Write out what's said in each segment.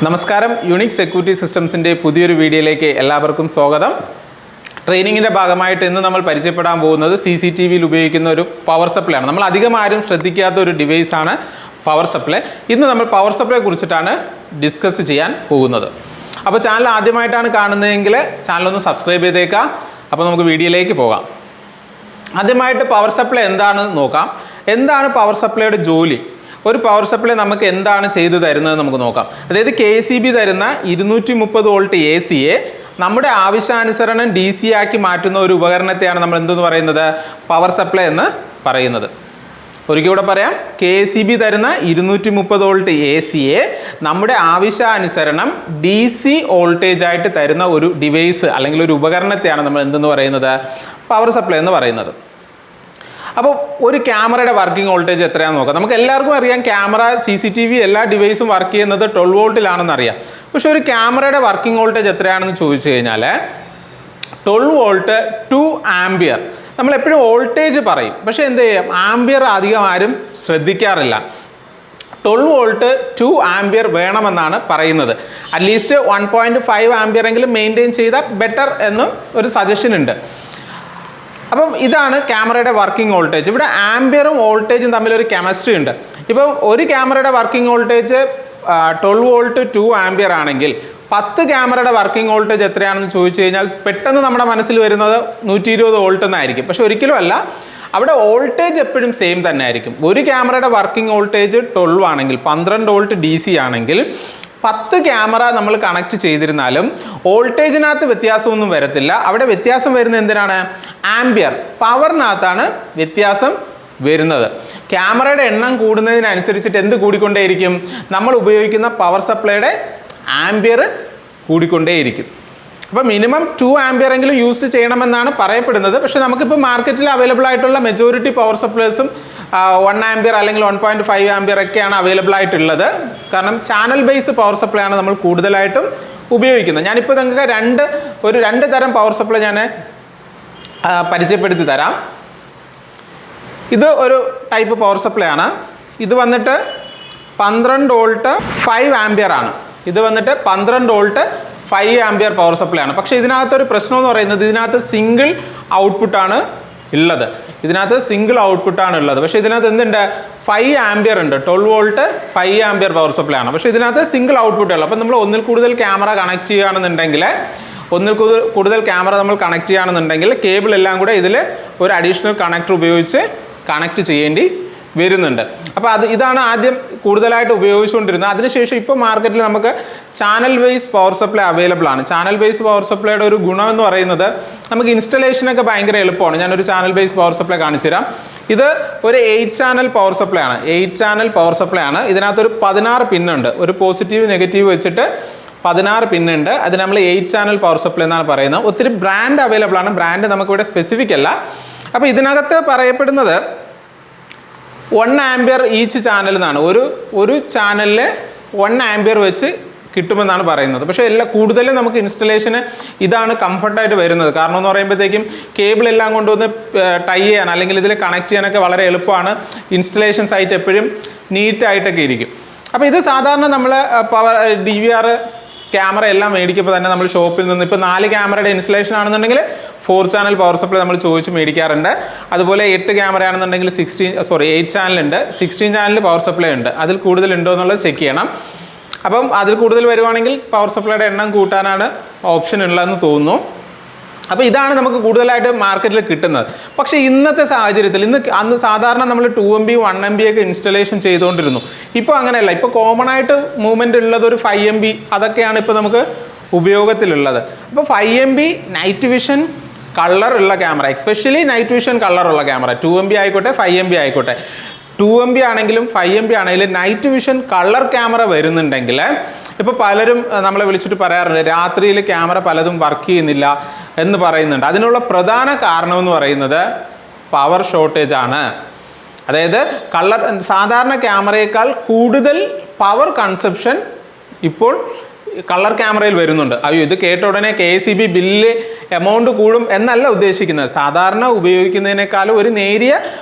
നമസ്കാരം unique security സിസ്റ്റംസിന്റെ പുതിയൊരു വീഡിയോയിലേക്ക് എല്ലാവർക്കും സ്വാഗതം. ട്രെയിനിങ്ങിന്റെ ഭാഗമായിട്ട് ഇന്ന് നമ്മൾ പരിചയപ്പെടാൻ പോകുന്നത് CCTVയിൽ ഉപയോഗിക്കുന്ന ഒരു പവർ സപ്ലൈ ആണ്. നമ്മൾ അധികം ആരും ശ്രദ്ധിക്കാത്ത ഒരു ഡിവൈസ് ആണ് പവർ സപ്ലൈ. ഇന്ന് നമ്മൾ പവർ സപ്ലൈയെ കുറിച്ചിട്ടാണ് ഡിസ്കസ് ചെയ്യാൻ പോകുന്നത്. അപ്പോൾ ചാനൽ ആദ്യമായിട്ടാണ് കാണുന്നതെങ്കിൽ ചാനൽ ഒന്ന് സബ്സ്ക്രൈബ് ചെയ്തേക്കാം. അപ്പോൾ നമുക്ക് വീഡിയോയിലേക്ക് പോകാം. ആദ്യമായിട്ട് പവർ സപ്ലൈ എന്താണെന്ന് നോക്കാം. എന്താണ് പവർ സപ്ലൈയുടെ ജോലി? ഒരു പവർ സപ്ലൈ നമുക്ക് എന്താണ് ചെയ്തു തരുന്നത് നമുക്ക് നോക്കാം. അതായത് KCB തരുന്ന 230 വോൾട്ട് AC-യെ നമ്മുടെ ആവശ്യാനുസരണം DC ആക്കി മാറ്റുന്ന ഒരു ഉപകരണത്തെയാണ് നമ്മൾ എന്തെന്ന് പറയുന്നത്? പവർ സപ്ലൈ എന്ന് പറയുന്നത്. ഒരിക്കൽ കൂടെ പറയാം, KCB തരുന്ന 230 വോൾട്ട് AC-യെ നമ്മുടെ ആവശ്യാനുസരണം DC വോൾട്ടേജ് ആയിട്ട് തരുന്ന ഒരു ഡിവൈസ് അല്ലെങ്കിൽ ഒരു ഉപകരണത്തെയാണ് നമ്മൾ എന്തെന്ന് പറയുന്നത്? പവർ സപ്ലൈ എന്ന് പറയുന്നത്. അപ്പോൾ ഒരു ക്യാമറയുടെ വർക്കിംഗ് വോൾട്ടേജ് എത്രയാണെന്ന് നോക്കാം. നമുക്ക് എല്ലാവർക്കും അറിയാം, ക്യാമറ CCTV എല്ലാ ഡിവൈസും വർക്ക് ചെയ്യുന്നത് 12 വോൾട്ടിലാണെന്ന് അറിയാം. പക്ഷെ ഒരു ക്യാമറയുടെ വർക്കിംഗ് വോൾട്ടേജ് എത്രയാണെന്ന് ചോദിച്ചു കഴിഞ്ഞാൽ 12 വോൾട്ട് 2 ആംബിയർ. നമ്മൾ എപ്പോഴും വോൾട്ടേജ് പറയും, പക്ഷെ എന്ത് ചെയ്യും, ആംബിയർ അധികം ആരും ശ്രദ്ധിക്കാറില്ല. 12 വോൾട്ട് 2 ആംബിയർ വേണമെന്നാണ് പറയുന്നത്. അറ്റ്ലീസ്റ്റ് 1.5 ആംബിയർ എങ്കിലും മെയിൻറ്റെയിൻ ചെയ്താൽ ബെറ്റർ എന്നും ഒരു സജഷൻ ഉണ്ട്. അപ്പം ഇതാണ് ക്യാമറയുടെ വർക്കിംഗ് വോൾട്ടേജ്. ഇവിടെ ആംബിയറും വോൾട്ടേജും തമ്മിലൊരു കെമിസ്ട്രി ഉണ്ട്. ഇപ്പം ഒരു ക്യാമറയുടെ വർക്കിംഗ് വോൾട്ടേജ് 12 വോൾട്ട് 2 ആംബിയർ ആണെങ്കിൽ 10 ക്യാമറയുടെ വർക്കിംഗ് വോൾട്ടേജ് എത്രയാണെന്ന് ചോദിച്ചു കഴിഞ്ഞാൽ പെട്ടെന്ന് നമ്മുടെ മനസ്സിൽ വരുന്നത് 120 വോൾട്ട് എന്നായിരിക്കും. പക്ഷെ ഒരിക്കലും അല്ല, അവിടെ വോൾട്ടേജ് എപ്പോഴും സെയിം തന്നെ ആയിരിക്കും. ഒരു ക്യാമറയുടെ വർക്കിംഗ് വോൾട്ടേജ് 12 ആണെങ്കിൽ 12 വോൾട്ട് DC ആണെങ്കിൽ 10 ക്യാമറ നമ്മൾ കണക്ട് ചെയ്തിരുന്നാലും വോൾട്ടേജിനകത്ത് വ്യത്യാസമൊന്നും വരത്തില്ല. അവിടെ വ്യത്യാസം വരുന്നത് എന്തിനാണ്? ആംബിയർ, പവറിനകത്താണ് വ്യത്യാസം വരുന്നത്. ക്യാമറയുടെ എണ്ണം കൂടുന്നതിനനുസരിച്ചിട്ട് എന്ത് കൂടിക്കൊണ്ടേയിരിക്കും? നമ്മൾ ഉപയോഗിക്കുന്ന പവർ സപ്ലൈയുടെ ആംബിയർ കൂടിക്കൊണ്ടേയിരിക്കും. അപ്പോൾ മിനിമം 2 ആംബിയർ എങ്കിലും യൂസ് ചെയ്യണമെന്നാണ് പറയപ്പെടുന്നത്. പക്ഷേ നമുക്കിപ്പോൾ മാർക്കറ്റിൽ അവൈലബിൾ ആയിട്ടുള്ള മെജോറിറ്റി പവർ സപ്ലൈസും 1 ആംബിയർ അല്ലെങ്കിൽ 1.5 ആംബിയർ ഒക്കെയാണ് അവൈലബിൾ ആയിട്ടുള്ളത്. കാരണം ചാനൽ ബേസ് പവർ സപ്ലൈ ആണ് നമ്മൾ കൂടുതലായിട്ടും ഉപയോഗിക്കുന്നത്. ഞാനിപ്പോൾ നിങ്ങൾക്ക് രണ്ട് തരം പവർ സപ്ലൈ ഞാൻ പരിചയപ്പെടുത്തി തരാം. ഇത് ഒരു ടൈപ്പ് പവർ സപ്ലൈ ആണ്. ഇത് വന്നിട്ട് 12 വോൾട്ട് 5 ആംബിയർ ആണ്. ഇത് വന്നിട്ട് 12 വോൾട്ട് 5 ആംബിയർ പവർ സപ്ലൈ ആണ്. പക്ഷേ ഇതിനകത്തൊരു പ്രശ്നം എന്ന് പറയുന്നത് ഇതിനകത്ത് സിംഗിൾ ഔട്ട്പുട്ടാണ് ഉള്ളത്. പക്ഷേ ഇതിനകത്ത് എന്തുണ്ട്? 5 ആംബിയർ ഉണ്ട്. 12 വോൾട്ട് 5 ആംബിയർ പവർ സപ്ലൈ ആണ്. പക്ഷേ ഇതിനകത്ത് സിംഗിൾ ഔട്ട്പുട്ടേ ഉള്ളൂ. അപ്പം നമ്മൾ ഒന്നിൽ കൂടുതൽ ക്യാമറ കണക്ട് ചെയ്യുകയാണെന്നുണ്ടെങ്കിൽ കേബിൾ എല്ലാം കൂടെ ഇതിൽ ഒരു അഡീഷണൽ കണക്ടർ ഉപയോഗിച്ച് കണക്ട് ചെയ്യേണ്ടി വരുന്നുണ്ട്. അപ്പോൾ ഇതാണ് ആദ്യം കൂടുതലായിട്ട് ഉപയോഗിച്ചുകൊണ്ടിരുന്നത്. അതിനുശേഷം ഇപ്പോൾ മാർക്കറ്റിൽ നമുക്ക് channel base power supply available ആണ്. ചാനൽ ബേസ് പവർ സപ്ലൈയുടെ ഒരു ഗുണം എന്ന് പറയുന്നത് നമുക്ക് ഇൻസ്റ്റലേഷനൊക്കെ ഭയങ്കര എളുപ്പമാണ്. ഞാനൊരു ചാനൽ ബേസ് പവർ സപ്ലൈ കാണിച്ചു തരാം. ഇത് ഒരു 8 ചാനൽ പവർ സപ്ലൈ ആണ്. 8 ചാനൽ പവർ സപ്ലൈ ആണ്. ഇതിനകത്തൊരു 16 പിന്നുണ്ട്. ഒരു പോസിറ്റീവ് നെഗറ്റീവ് വെച്ചിട്ട് 16 പിന്നുണ്ട്. അത് നമ്മൾ 8 ചാനൽ പവർ സപ്ലൈ എന്നാണ് പറയുന്നത്. ഒത്തിരി ബ്രാൻഡ് അവൈലബിൾ ആണ്. ബ്രാൻഡ് നമുക്കിവിടെ സ്പെസിഫിക് അല്ല. അപ്പോൾ ഇതിനകത്ത് പറയപ്പെടുന്നത് 1 ആംബിയർ ഈച്ച് ചാനൽ എന്നാണ്. ഒരു ചാനലിൽ 1 ആംബിയർ വെച്ച് കിട്ടുമെന്നാണ് പറയുന്നത്. പക്ഷേ കൂടുതലും നമുക്ക് ഇൻസ്റ്റലേഷന് ഇതാണ് കംഫർട്ടായിട്ട് വരുന്നത്. കാരണം എന്ന് പറയുമ്പോഴത്തേക്കും കേബിൾ എല്ലാം കൊണ്ടുവന്ന് ടൈ ചെയ്യാൻ അല്ലെങ്കിൽ ഇതിൽ കണക്ട് ചെയ്യാനൊക്കെ വളരെ എളുപ്പമാണ്. ഇൻസ്റ്റലേഷൻ സൈറ്റ് എപ്പോഴും നീറ്റായിട്ടൊക്കെ ഇരിക്കും. അപ്പോൾ ഇത് സാധാരണ നമ്മൾ DVR ക്യാമറ എല്ലാം മേടിക്കുമ്പോൾ തന്നെ നമ്മൾ ഷോപ്പിൽ നിന്ന് ഇപ്പോൾ 4 ക്യാമറയുടെ ഇൻസ്റ്റലേഷൻ ആണെന്നുണ്ടെങ്കിൽ 4 ചാനൽ പവർ സപ്ലൈ നമ്മൾ ചോദിച്ച് മേടിക്കാറുണ്ട്. അതുപോലെ 8 ക്യാമറ ആണെന്നുണ്ടെങ്കിൽ 8 ചാനലുണ്ട്. 16 ചാനൽ പവർ സപ്ലൈ ഉണ്ട്. അതിൽ കൂടുതൽ ഉണ്ടോ എന്നുള്ളത് ചെക്ക് ചെയ്യണം. അപ്പം അതിൽ കൂടുതൽ വരുവാണെങ്കിൽ പവർ സപ്ലൈയുടെ എണ്ണം കൂട്ടാനാണ് ഓപ്ഷൻ ഉള്ളതെന്ന് തോന്നുന്നു. അപ്പോൾ ഇതാണ് നമുക്ക് കൂടുതലായിട്ട് മാർക്കറ്റിൽ കിട്ടുന്നത്. പക്ഷേ ഇന്നത്തെ സാഹചര്യത്തിൽ അന്ന് സാധാരണ നമ്മൾ 2 MB 1 MB ഒക്കെ ഇൻസ്റ്റലേഷൻ ചെയ്തുകൊണ്ടിരുന്നു. ഇപ്പോൾ അങ്ങനെയല്ല. ഇപ്പോൾ കോമൺ ആയിട്ട് മൂവ്മെൻ്റ് ഉള്ളത് ഒരു 5 MB അതൊക്കെയാണ് ഇപ്പോൾ നമുക്ക് ഉപയോഗത്തിലുള്ളത്. അപ്പോൾ 5 MB നൈറ്റ് വിഷൻ കളർ ഉള്ള ക്യാമറ, എക്സ്പെഷ്യലി നൈറ്റ് വിഷൻ കളറുള്ള ക്യാമറ 2 MB ആയിക്കോട്ടെ 5 MB ആയിക്കോട്ടെ, 2 MB ആണെങ്കിലും 5 MB ആണെങ്കിലും നൈറ്റ് വിഷൻ കളർ ക്യാമറ വരുന്നുണ്ടെങ്കിൽ ഇപ്പോൾ പലരും നമ്മളെ വിളിച്ചിട്ട് പറയാറുണ്ട് രാത്രിയിൽ ക്യാമറ പലതും വർക്ക് ചെയ്യുന്നില്ല എന്ന് പറയുന്നുണ്ട്. അതിനുള്ള പ്രധാന കാരണം എന്ന് പറയുന്നത് പവർ ഷോർട്ടേജ് ആണ്. അതായത് സാധാരണ ക്യാമറയേക്കാൾ കൂടുതൽ പവർ കൺസപ്ഷൻ ഇപ്പോൾ കളർ ക്യാമറയിൽ വരുന്നുണ്ട്. ഇത് കേട്ട ഉടനെ KCB ബില്ല് എമൗണ്ട് കൂടും എന്നല്ല ഉദ്ദേശിക്കുന്നത്. സാധാരണ ഉപയോഗിക്കുന്നതിനേക്കാളും ഒരു നേരിയ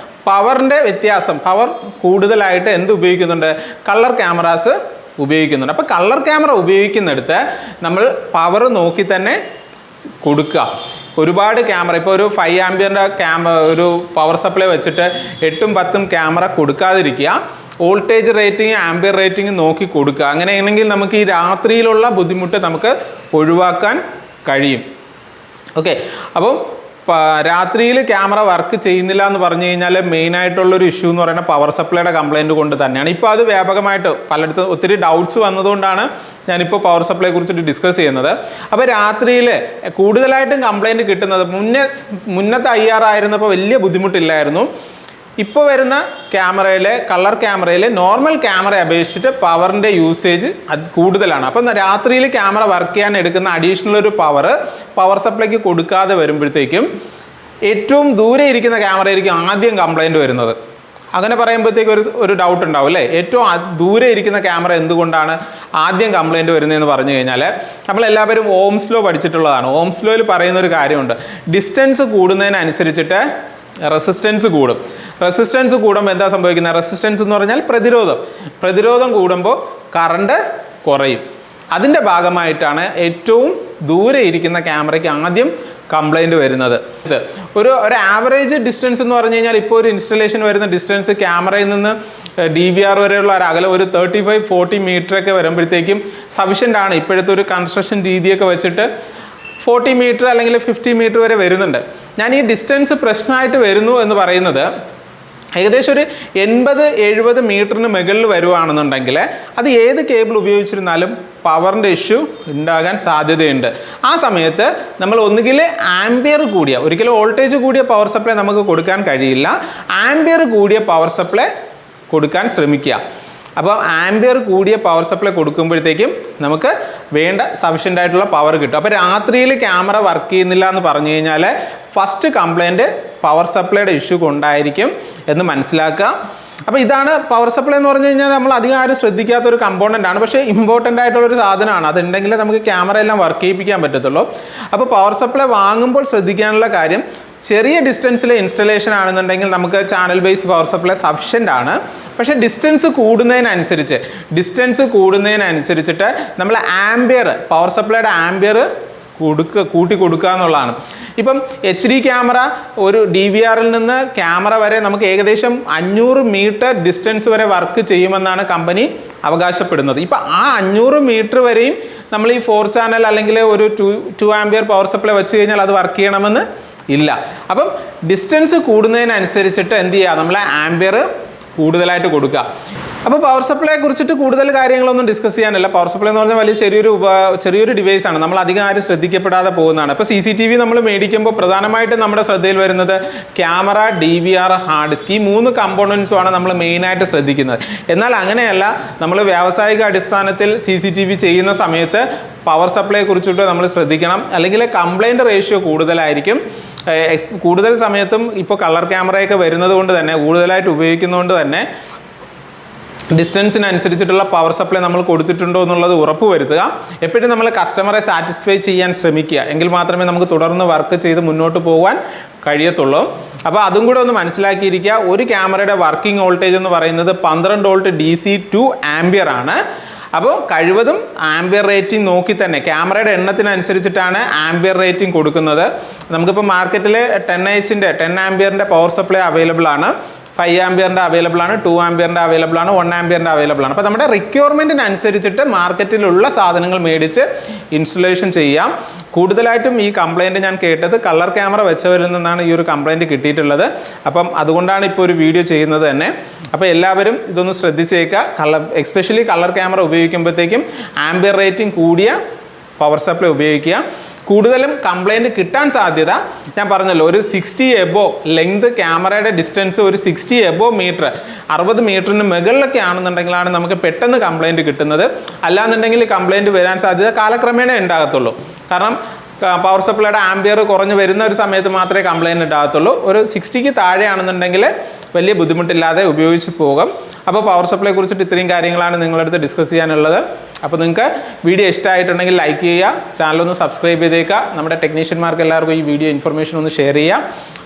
പവറിൻ്റെ വ്യത്യാസം, പവർ കൂടുതലായിട്ട് എന്ത് ഉപയോഗിക്കുന്നുണ്ട്? കളർ ക്യാമറാസ് ഉപയോഗിക്കുന്നുണ്ട്. അപ്പോൾ കളർ ക്യാമറ ഉപയോഗിക്കുന്നിടത്ത് നമ്മൾ പവർ നോക്കി തന്നെ കൊടുക്കുക. ഒരുപാട് ക്യാമറ ഇപ്പോൾ ഒരു 5 ആംപിയറിൻ്റെ ഒരു പവർ സപ്ലൈ വെച്ചിട്ട് 8ഉം 10ഉം ക്യാമറ കൊടുക്കാതിരിക്കുക. വോൾട്ടേജ് റേറ്റിംഗ് ആംപിയർ റേറ്റിംഗ് നോക്കി കൊടുക്കുക. അങ്ങനെയാണെങ്കിൽ നമുക്ക് ഈ രാത്രിയിലുള്ള ബുദ്ധിമുട്ട് നമുക്ക് ഒഴിവാക്കാൻ കഴിയും. ഓക്കെ, അപ്പം രാത്രിയിൽ ക്യാമറ വർക്ക് ചെയ്യുന്നില്ല എന്ന് പറഞ്ഞു കഴിഞ്ഞാൽ മെയിനായിട്ടുള്ളൊരു ഇഷ്യൂ എന്ന് പറയുന്നത് പവർ സപ്ലൈയുടെ കംപ്ലയിൻറ്റ് കൊണ്ട് തന്നെയാണ്. ഇപ്പോൾ അത് വ്യാപകമായിട്ട് പലയിടത്തും ഒത്തിരി ഡൗട്ട്സ് വന്നതുകൊണ്ടാണ് ഞാനിപ്പോൾ പവർ സപ്ലൈയെ കുറിച്ചിട്ട് ഡിസ്കസ് ചെയ്യുന്നത്. അപ്പോൾ രാത്രിയിൽ കൂടുതലായിട്ടും കംപ്ലയിൻറ്റ് കിട്ടുന്നത് മുന്നത്തെ IR ആയിരുന്നപ്പോൾ വലിയ ബുദ്ധിമുട്ടില്ലായിരുന്നു. ഇപ്പോൾ വരുന്ന ക്യാമറയിലെ കളർ ക്യാമറയിൽ നോർമൽ ക്യാമറയെ അപേക്ഷിച്ചിട്ട് പവറിൻ്റെ യൂസേജ് അത് കൂടുതലാണ്. അപ്പം രാത്രിയിൽ ക്യാമറ വർക്ക് ചെയ്യാൻ എടുക്കുന്ന അഡീഷണൽ ഒരു പവർ സപ്ലൈക്ക് കൊടുക്കാതെ വരുമ്പോഴത്തേക്കും ഏറ്റവും ദൂരെ ഇരിക്കുന്ന ക്യാമറയായിരിക്കും ആദ്യം കംപ്ലയിൻറ്റ് വരുന്നത്. അങ്ങനെ പറയുമ്പോഴത്തേക്ക് ഒരു ഡൗട്ട് ഉണ്ടാവും അല്ലേ, ഏറ്റവും ദൂരെ ഇരിക്കുന്ന ക്യാമറ എന്തുകൊണ്ടാണ് ആദ്യം കംപ്ലയിൻറ്റ് വരുന്നതെന്ന് പറഞ്ഞു കഴിഞ്ഞാൽ നമ്മളെല്ലാവരും ഓംസ് ലോ പഠിച്ചിട്ടുള്ളതാണ്. ഓംസ് ലോയിൽ പറയുന്ന ഒരു കാര്യമുണ്ട്, ഡിസ്റ്റൻസ് കൂടുന്നതിനനുസരിച്ചിട്ട് റെസിസ്റ്റൻസ് കൂടും. റെസിസ്റ്റൻസ് കൂടുമ്പോൾ എന്താ സംഭവിക്കുന്നത്? റെസിസ്റ്റൻസ് എന്ന് പറഞ്ഞാൽ പ്രതിരോധം കൂടുമ്പോൾ കറണ്ട് കുറയും. അതിൻ്റെ ഭാഗമായിട്ടാണ് ഏറ്റവും ദൂരെ ഇരിക്കുന്ന ക്യാമറയ്ക്ക് ആദ്യം കംപ്ലയിൻറ്റ് വരുന്നത്. ഒരു ആവറേജ് ഡിസ്റ്റൻസ് എന്ന് പറഞ്ഞു കഴിഞ്ഞാൽ ഇപ്പോൾ ഒരു ഇൻസ്റ്റലേഷൻ വരുന്ന ഡിസ്റ്റൻസ് ക്യാമറയിൽ നിന്ന് DVR വരെയുള്ള ഒരു അകലം ഒരു 35-40 മീറ്ററൊക്കെ വരുമ്പോഴത്തേക്കും സഫിഷ്യൻ്റ് ആണ്. ഇപ്പോഴത്തെ ഒരു കൺസ്ട്രക്ഷൻ രീതിയൊക്കെ വെച്ചിട്ട് 40 മീറ്റർ അല്ലെങ്കിൽ 50 മീറ്റർ വരെ വരുന്നുണ്ട്. ഞാൻ ഈ ഡിസ്റ്റൻസ് പ്രശ്നമായിട്ട് വരുന്നു എന്ന് പറയുന്നത് ഏകദേശം ഒരു 80-70 മീറ്ററിന് മുകളിൽ വരുവാണെന്നുണ്ടെങ്കിൽ അത് ഏത് കേബിൾ ഉപയോഗിച്ചിരുന്നാലും പവറിൻ്റെ ഇഷ്യൂ ഉണ്ടാകാൻ സാധ്യതയുണ്ട്. ആ സമയത്ത് നമ്മൾ ഒന്നുകിൽ ആംപിയർ കൂടിയ, ഒരിക്കലും വോൾട്ടേജ് കൂടിയ പവർ സപ്ലൈ നമുക്ക് കൊടുക്കാൻ കഴിയില്ല, ആംപിയർ കൂടിയ പവർ സപ്ലൈ കൊടുക്കാൻ ശ്രമിക്കുക. അപ്പോൾ ആംപിയർ കൂടിയ പവർ സപ്ലൈ കൊടുക്കുമ്പോഴത്തേക്കും നമുക്ക് വേണ്ട സഫിഷ്യൻ്റ് ആയിട്ടുള്ള പവർ കിട്ടും. അപ്പോൾ രാത്രിയിൽ ക്യാമറ വർക്ക് ചെയ്യുന്നില്ല എന്ന് പറഞ്ഞു കഴിഞ്ഞാൽ ഫസ്റ്റ് കംപ്ലയിൻറ്റ് പവർ സപ്ലൈയുടെ ഇഷ്യൂ കൊണ്ടായിരിക്കും എന്ന് മനസ്സിലാക്കുക. അപ്പോൾ ഇതാണ് പവർ സപ്ലൈ എന്ന് പറഞ്ഞു കഴിഞ്ഞാൽ നമ്മൾ അധികം ആരും ശ്രദ്ധിക്കാത്തൊരു കമ്പോണൻ്റ് ആണ്, പക്ഷേ ഇമ്പോർട്ടൻ്റ് ആയിട്ടുള്ളൊരു സാധനമാണ്. അതുണ്ടെങ്കിൽ നമുക്ക് ക്യാമറ എല്ലാം വർക്ക് ചെയ്യിപ്പിക്കാൻ പറ്റത്തുള്ളൂ. അപ്പോൾ പവർ സപ്ലൈ വാങ്ങുമ്പോൾ ശ്രദ്ധിക്കാനുള്ള കാര്യം, ചെറിയ ഡിസ്റ്റൻസിലെ ഇൻസ്റ്റലേഷൻ ആണെന്നുണ്ടെങ്കിൽ നമുക്ക് channel base power supply sufficient ആണ്. പക്ഷേ ഡിസ്റ്റൻസ് കൂടുന്നതിനനുസരിച്ചിട്ട് നമ്മൾ ആംപിയർ, പവർ സപ്ലൈയുടെ ആംപിയർ കൂട്ടി കൊടുക്കുക എന്നുള്ളതാണ്. ഇപ്പം HD ക്യാമറ ഒരു DVRൽ നിന്ന് ക്യാമറ വരെ നമുക്ക് ഏകദേശം 500 മീറ്റർ ഡിസ്റ്റൻസ് വരെ വർക്ക് ചെയ്യുമെന്നാണ് കമ്പനി അവകാശപ്പെടുന്നത്. ഇപ്പം ആ 500 മീറ്റർ വരെയും നമ്മൾ ഈ 4 ചാനൽ അല്ലെങ്കിൽ ഒരു 2 ആംപിയർ പവർ സപ്ലൈ വെച്ച് കഴിഞ്ഞാൽ അത് വർക്ക് ചെയ്യണമെന്ന് ഇല്ല. അപ്പം ഡിസ്റ്റൻസ് കൂടുന്നതിനനുസരിച്ചിട്ട് എന്ത് ചെയ്യുക, നമ്മളെ ആംപിയർ കൂടുതലായിട്ട് കൊടുക്കുക. അപ്പോൾ പവർ സപ്ലൈയെ കുറിച്ചിട്ട് കൂടുതൽ കാര്യങ്ങളൊന്നും ഡിസ്കസ് ചെയ്യാനല്ല. പവർ സപ്ലൈ എന്ന് പറഞ്ഞാൽ വലിയ ചെറിയൊരു ഡിവൈസാണ്, നമ്മൾ അധികം ആരും ശ്രദ്ധിക്കപ്പെടാതെ പോകുന്നതാണ്. ഇപ്പോൾ CCTV നമ്മൾ മേടിക്കുമ്പോൾ പ്രധാനമായിട്ടും നമ്മുടെ ശ്രദ്ധയിൽ വരുന്നത് ക്യാമറ, DVR, ഹാർഡ് ഡിസ്ക്, ഈ 3 കമ്പോണൻസുമാണ് നമ്മൾ മെയിനായിട്ട് ശ്രദ്ധിക്കുന്നത്. എന്നാൽ അങ്ങനെയല്ല, നമ്മൾ വ്യാവസായിക അടിസ്ഥാനത്തിൽ CCTV ചെയ്യുന്ന സമയത്ത് പവർ സപ്ലൈയെ കുറിച്ചിട്ട് നമ്മൾ ശ്രദ്ധിക്കണം. അല്ലെങ്കിൽ കംപ്ലയിൻറ്റ് റേഷ്യോ കൂടുതലായിരിക്കും. കൂടുതൽ സമയത്തും ഇപ്പോൾ കളർ ക്യാമറയൊക്കെ വരുന്നത് കൊണ്ട് തന്നെ, കൂടുതലായിട്ട് ഉപയോഗിക്കുന്നതുകൊണ്ട് തന്നെ ഡിസ്റ്റൻസിനനുസരിച്ചിട്ടുള്ള പവർ സപ്ലൈ നമ്മൾ കൊടുത്തിട്ടുണ്ടോ എന്നുള്ളത് ഉറപ്പ് വരുത്തുക. എപ്പോഴും നമ്മൾ കസ്റ്റമറെ സാറ്റിസ്ഫൈ ചെയ്യാൻ ശ്രമിക്കുക, എങ്കിൽ മാത്രമേ നമുക്ക് തുടർന്ന് വർക്ക് ചെയ്ത് മുന്നോട്ട് പോകാൻ കഴിയത്തുള്ളൂ. അപ്പോൾ അതും കൂടെ ഒന്ന് മനസ്സിലാക്കിയിരിക്കുക. ഒരു ക്യാമറയുടെ വർക്കിംഗ് വോൾട്ടേജ് എന്ന് പറയുന്നത് 12 വോൾട്ട് DC 2 ആംപിയർ ആണ്. അപ്പോൾ കഴിവതും ആംപിയർ റേറ്റിംഗ് നോക്കി തന്നെ, ക്യാമറയുടെ എണ്ണത്തിനനുസരിച്ചിട്ടാണ് ആംപിയർ റേറ്റിംഗ് കൊടുക്കുന്നത്. നമുക്കിപ്പോൾ മാർക്കറ്റിൽ 10 ആംപിയറിൻ്റെ പവർ സപ്ലൈ അവൈലബിൾ ആണ്, 5 ആംപിയറിൻ്റെ അവൈലബിൾ ആണ്, 2 ആംപിയറിൻ്റെ അവൈലബിൾ ആണ്, 1 ആംപിയറിൻ്റെ അവൈലബിൾ ആണ്. അപ്പോൾ നമ്മുടെ റിക്വയർമെൻറ്റിനനുസരിച്ചിട്ട് മാർക്കറ്റിലുള്ള സാധനങ്ങൾ മേടിച്ച് ഇൻസ്റ്റലേഷൻ ചെയ്യാം. കൂടുതലായിട്ടും ഈ കംപ്ലയിൻറ്റ് ഞാൻ കേട്ടത് കളർ ക്യാമറ വെച്ചവരിൽ നിന്നാണ് ഈ ഒരു കംപ്ലയിൻറ്റ് കിട്ടിയിട്ടുള്ളത്. അപ്പം അതുകൊണ്ടാണ് ഇപ്പോൾ ഒരു വീഡിയോ ചെയ്യുന്നത് തന്നെ. അപ്പോൾ എല്ലാവരും ഇതൊന്ന് ശ്രദ്ധിച്ചേക്കുക. എസ്പെഷ്യലി കളർ ക്യാമറ ഉപയോഗിക്കുമ്പോഴത്തേക്കും ആംപിയർ റേറ്റിംഗ് കൂടിയ പവർ സപ്ലൈ ഉപയോഗിക്കുക. കൂടുതലും കംപ്ലയിൻറ്റ് കിട്ടാൻ സാധ്യത ഞാൻ പറഞ്ഞല്ലോ, ഒരു 60 എബോ ലെങ്ത്, ക്യാമറയുടെ ഡിസ്റ്റൻസ് ഒരു 60 എബോ മീറ്റർ, 60 മീറ്ററിന് മുകളിലൊക്കെ ആണെന്നുണ്ടെങ്കിലാണ് നമുക്ക് പെട്ടെന്ന് കംപ്ലയിൻറ്റ് കിട്ടുന്നത്. അല്ലാന്നുണ്ടെങ്കിൽ കംപ്ലയിൻറ്റ് വരാൻ സാധ്യത കാലക്രമേണ ഉണ്ടാകത്തുള്ളൂ. കാരണം പവർ സപ്ലൈയുടെ ആംപിയർ കുറഞ്ഞ് വരുന്ന ഒരു സമയത്ത് മാത്രമേ കംപ്ലയിൻറ്റ് ഉണ്ടാകത്തുള്ളൂ. ഒരു 60ക്ക് താഴെയാണെന്നുണ്ടെങ്കിൽ വലിയ ബുദ്ധിമുട്ടില്ലാതെ ഉപയോഗിച്ച് പോകും. അപ്പോൾ പവർ സപ്ലൈയെ കുറിച്ചിട്ട് ഇത്രയും കാര്യങ്ങളാണ് നിങ്ങളടുത്ത് ഡിസ്കസ് ചെയ്യാനുള്ളത്. അപ്പോൾ നിങ്ങൾക്ക് വീഡിയോ ഇഷ്ടമായിട്ടുണ്ടെങ്കിൽ ലൈക്ക് ചെയ്യുക, ചാനലൊന്ന് സബ്സ്ക്രൈബ് ചെയ്തേക്കുക. നമ്മുടെ ടെക്നീഷ്യന്മാർക്ക് എല്ലാവർക്കും ഈ വീഡിയോ ഇൻഫർമേഷൻ ഒന്ന് ഷെയർ ചെയ്യുക.